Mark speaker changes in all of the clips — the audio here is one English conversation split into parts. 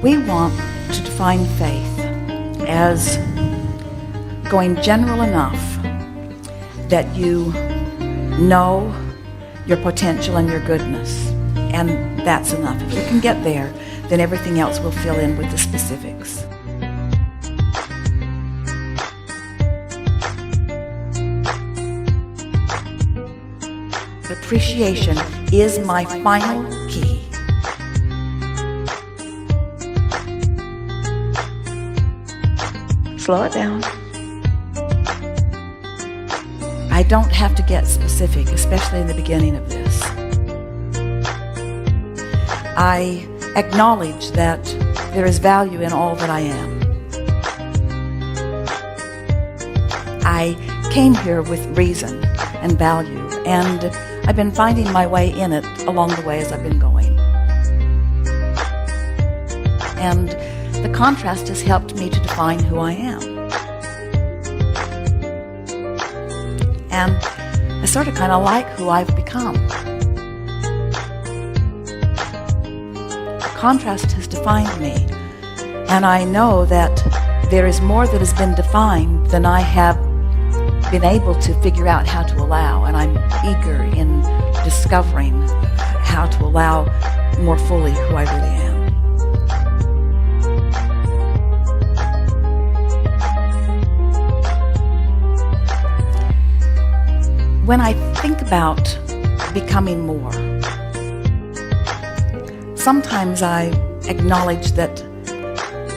Speaker 1: We want to define faith as going general enough that you know your potential and your goodness, and that's enough. If you can get there, then everything else will fill in with the specifics. Appreciation is my final key. Slow it down. I don't have to get specific, especially in the beginning of this. I acknowledge that there is value in all that I am. I came here with reason and value, and I've been finding my way in it along the way as I've been going. And the contrast has helped me to define who I am. And I sort of kind of like who I've become. The contrast has defined me, and I know that there is more that has been defined than I have been able to figure out how to allow, and I'm eager in discovering how to allow more fully who I really am. When I think about becoming more, sometimes I acknowledge that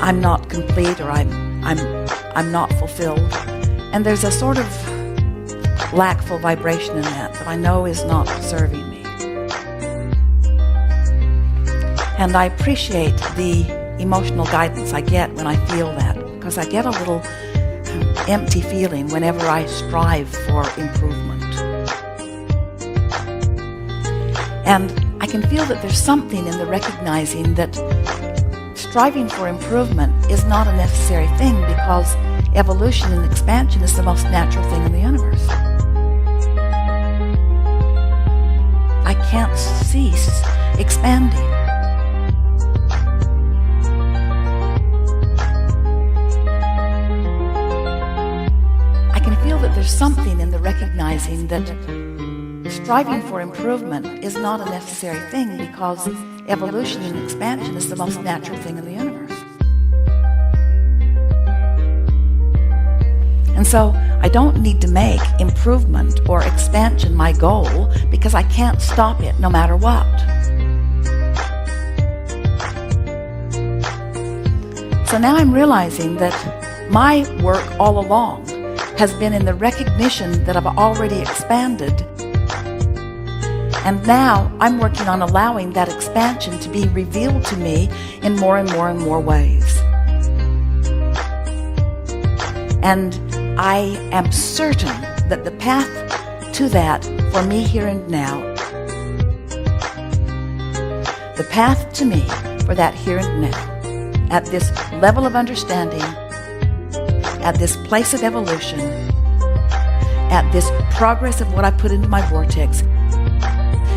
Speaker 1: I'm not complete, or I'm not fulfilled, and there's a sort of lackful vibration in that I know is not serving me. And I appreciate the emotional guidance I get when I feel that, because I get a little empty feeling whenever I strive for improvement. And I can feel that there's something in the recognizing that striving for improvement is not a necessary thing, because evolution and expansion is the most natural thing in the universe. I can't cease expanding. I can feel that there's something in the recognizing that striving for improvement is not a necessary thing, because evolution and expansion is the most natural thing in the universe. And so I don't need to make improvement or expansion my goal, because I can't stop it no matter what. So now I'm realizing that my work all along has been in the recognition that I've already expanded. And now I'm working on allowing that expansion to be revealed to me in more and more and more ways. And I am certain that the path to that for me here and now, the path to me for that here and now, at this level of understanding, at this place of evolution, at this progress of what I put into my vortex,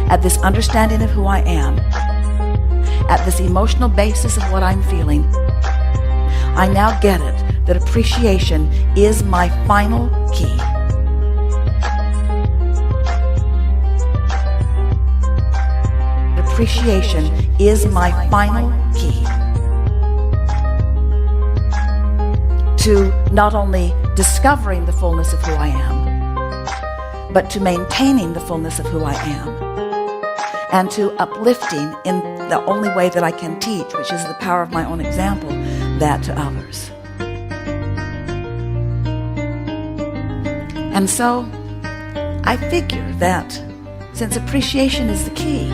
Speaker 1: at this understanding of who I am, at this emotional basis of what I'm feeling, I now get it that appreciation is my final key. Appreciation is my final key to not only discovering the fullness of who I am, but to maintaining the fullness of who I am, and to uplifting in the only way that I can teach, which is the power of my own example, that to others. And so I figure that since appreciation is the key,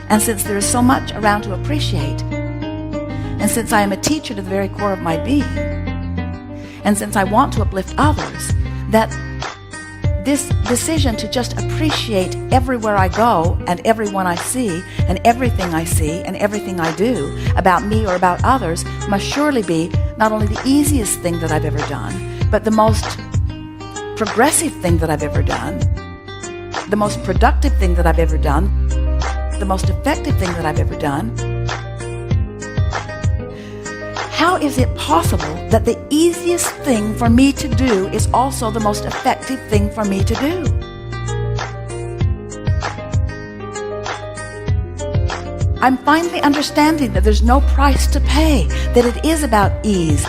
Speaker 1: and since there is so much around to appreciate, and since I am a teacher to the very core of my being, and since I want to uplift others, that this decision to just appreciate everywhere I go and everyone I see and everything I see and everything I do about me or about others must surely be not only the easiest thing that I've ever done, but the most progressive thing that I've ever done, the most productive thing that I've ever done, the most effective thing that I've ever done, How is it possible that the easiest thing for me to do is also the most effective thing for me to do? I'm finally understanding that there's no price to pay, that it is about ease.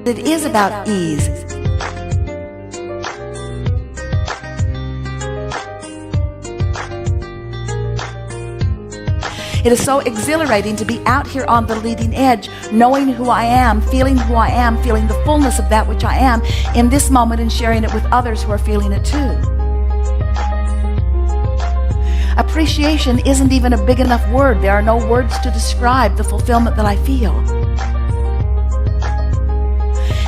Speaker 1: It is about ease. It is so exhilarating to be out here on the leading edge, knowing who I am, feeling the fullness of that which I am in this moment, and sharing it with others who are feeling it too. Appreciation isn't even a big enough word. There are no words to describe the fulfillment that I feel.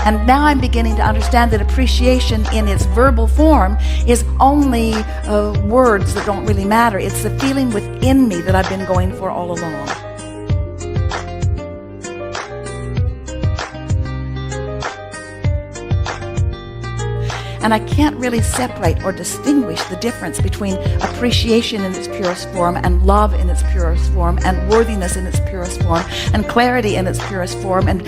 Speaker 1: And now I'm beginning to understand that appreciation in its verbal form is only words that don't really matter. It's the feeling within me that I've been going for all along. And I can't really separate or distinguish the difference between appreciation in its purest form and love in its purest form and worthiness in its purest form and clarity in its purest form and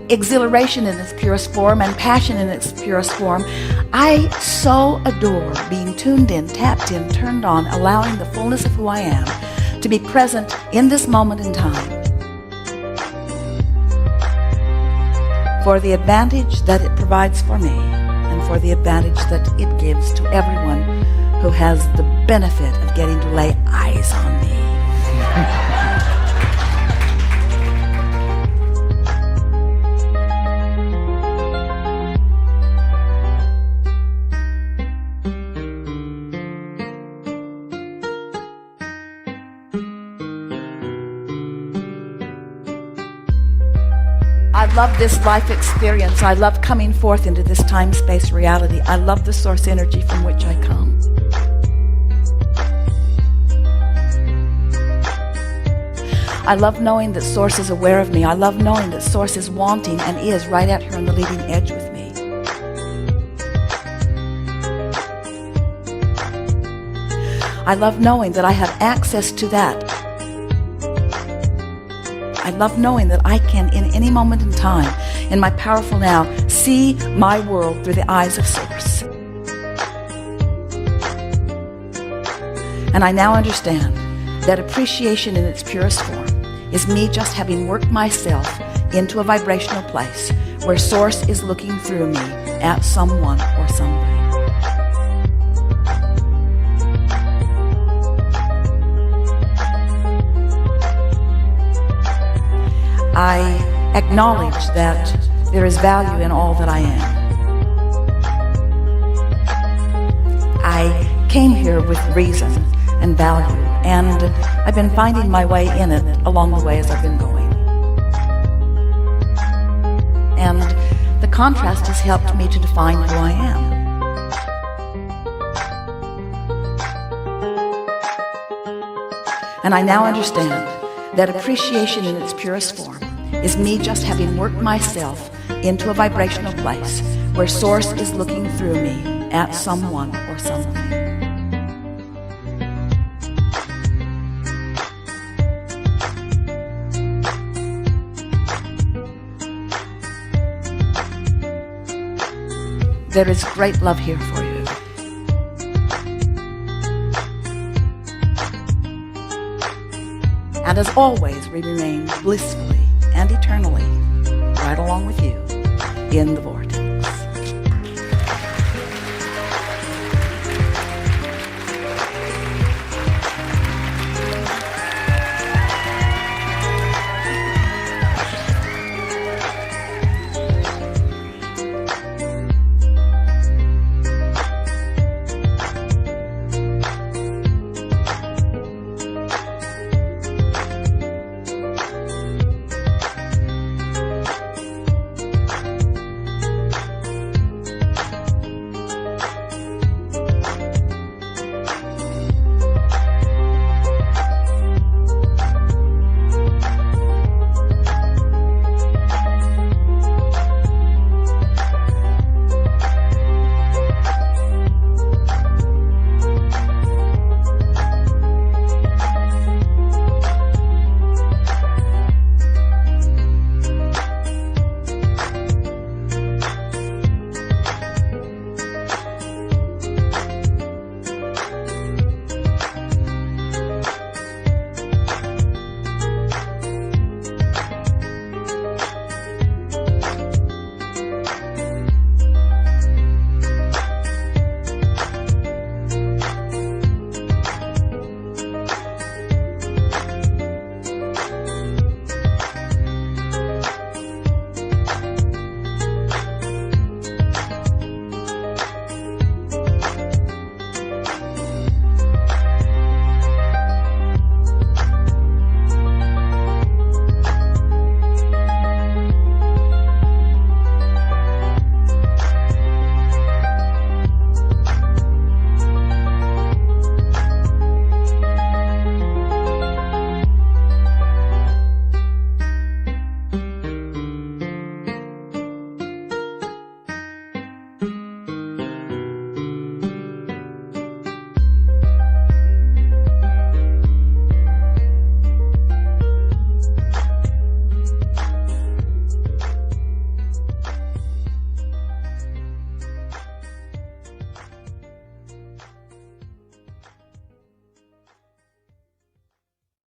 Speaker 1: exhilaration in its purest form and passion in its purest form. I so adore being tuned in, tapped in, turned on, allowing the fullness of who I am to be present in this moment in time, for the advantage that it provides for me and for the advantage that it gives to everyone who has the benefit of getting to lay eyes on me. I love this life experience. I love coming forth into this time-space reality. I love the source energy from which I come. I love knowing that Source is aware of me. I love knowing that Source is wanting and is right out here on the leading edge with me. I love knowing that I have access to that. I love knowing that I can, in any moment in time, in my powerful now, see my world through the eyes of Source. And I now understand that appreciation in its purest form is me just having worked myself into a vibrational place where Source is looking through me at someone or something. I acknowledge that there is value in all that I am. I came here with reason and value, and I've been finding my way in it along the way as I've been going. And the contrast has helped me to define who I am. And I now understand that appreciation in its purest form is me just having worked myself into a vibrational place where Source is looking through me at someone or something. There is great love here for you. And as always, we remain blissfully and eternally right along with you in the voice.